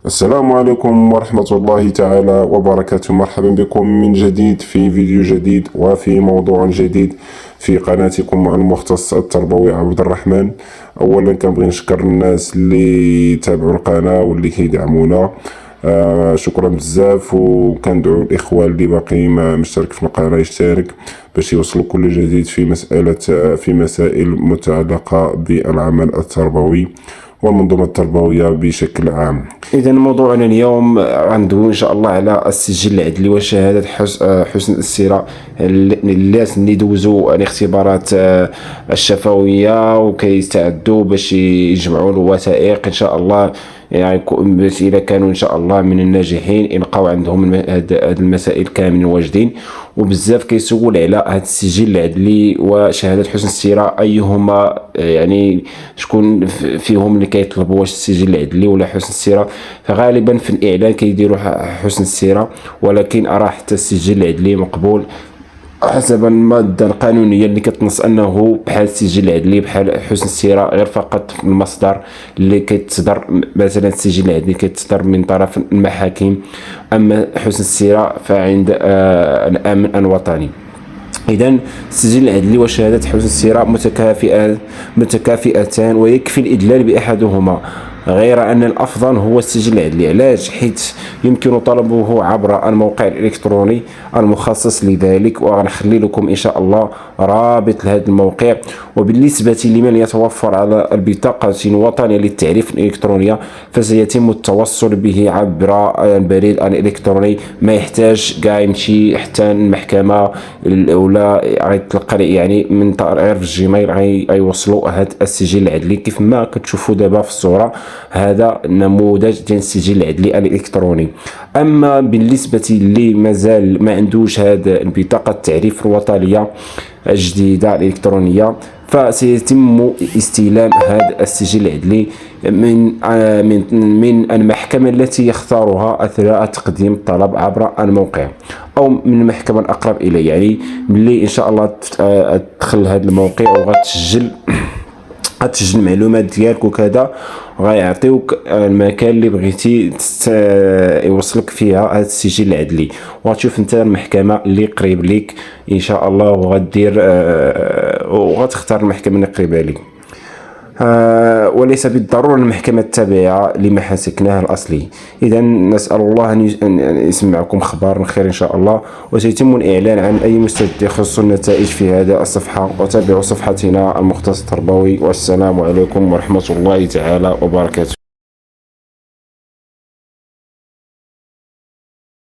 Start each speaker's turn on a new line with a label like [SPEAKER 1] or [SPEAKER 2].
[SPEAKER 1] السلام عليكم ورحمة الله تعالى وبركاته. مرحبا بكم من جديد في فيديو جديد وفي موضوع جديد في قناتكم المختص التربوي عبد الرحمن. أولا كنبغي نشكر الناس اللي تابعوا القناة واللي كيدعمونا، شكرا بزاف، وكندعو الإخوة اللي باقي ما مشترك في القناة يشترك باش يوصلوا كل جديد في مسائل متعلقة بالعمل التربوي والمنظومة التربوية بشكل عام.
[SPEAKER 2] إذا موضوعنا اليوم عنده إن شاء الله على السجل العدلي وشهادة حسن السيرة الناس اللي دوزوا الاختبارات الشفوية وكيستعدوا باش يجمعوا الوثائق إن شاء الله. يعني باش إذا كانوا إن شاء الله من الناجحين يلقاو عندهم هاد المسائل كاملين واجدين. وبزاف كيسول على هاد السجل العدلي وشهادة حسن السيرة أيهما يعني شكون فيهم اللي كيطلبوا، واش السجل العدلي ولا حسن السيرة؟ فغالبا في الإعلان كيديروا حسن السيرة، ولكن أرى حتى السجل العدلي مقبول حسب المادة القانونية اللي كتنص أنه بحال السجل العدلي بحال حسن السيرة، غير فقط في المصدر اللي كيتصدر. مثلا السجل العدلي كيتصدر من طرف المحاكم، أما حسن السيرة فعند الأمن الوطني. إذن السجل العدلي وشهادة حسن السيرة متكافئتان ويكفي الإدلال بأحدهما، غير أن الأفضل هو السجل العدلي. علاش؟ حيث يمكن طلبه عبر الموقع الإلكتروني المخصص لذلك، وغنخلي لكم إن شاء الله رابط لهذا الموقع. وبالنسبة لمن يتوفر على البطاقة الوطنية للتعريف الإلكترونية فسيتم التوصل به عبر البريد الإلكتروني، ما يحتاج كاع يمشي حتى المحكمة ولا غيتلقى يعني من غير في الجيميل غيوصلوا هذا السجل العدلي كيف ما كتشوفوا دابا في الصورة. هذا نموذج ديال السجل العدلي الإلكتروني. أما بالنسبة اللي مازال ما عندوش هذا البطاقة التعريف الوطنية الجديدة الإلكترونية فسيتم استلام هذا السجل العدلي من المحكمة التي يختارها أثناء تقديم الطلب عبر الموقع، أو من المحكمة الأقرب إليه. يعني ملي إن شاء الله تدخل هذا الموقع وغتسجل المعلومات ديالك وكذا، غيعطيوك المكان اللي بغيتي يوصلك فيها هذا السجل العدلي، وغتشوف انت المحكمة اللي قريب ليك ان شاء الله، وغدير وغتختار المحكمة اللي قريبة ليك. وليس بالضرورة المحكمة التابعة لمحاكمها الأصلي. إذا نسأل الله أن يسمعكم خبر خير إن شاء الله، وسيتم الإعلان عن أي مستجد يخص النتائج في هذا الصفحة. وتابعوا صفحتنا المختص التربوي، والسلام عليكم ورحمة الله تعالى وبركاته.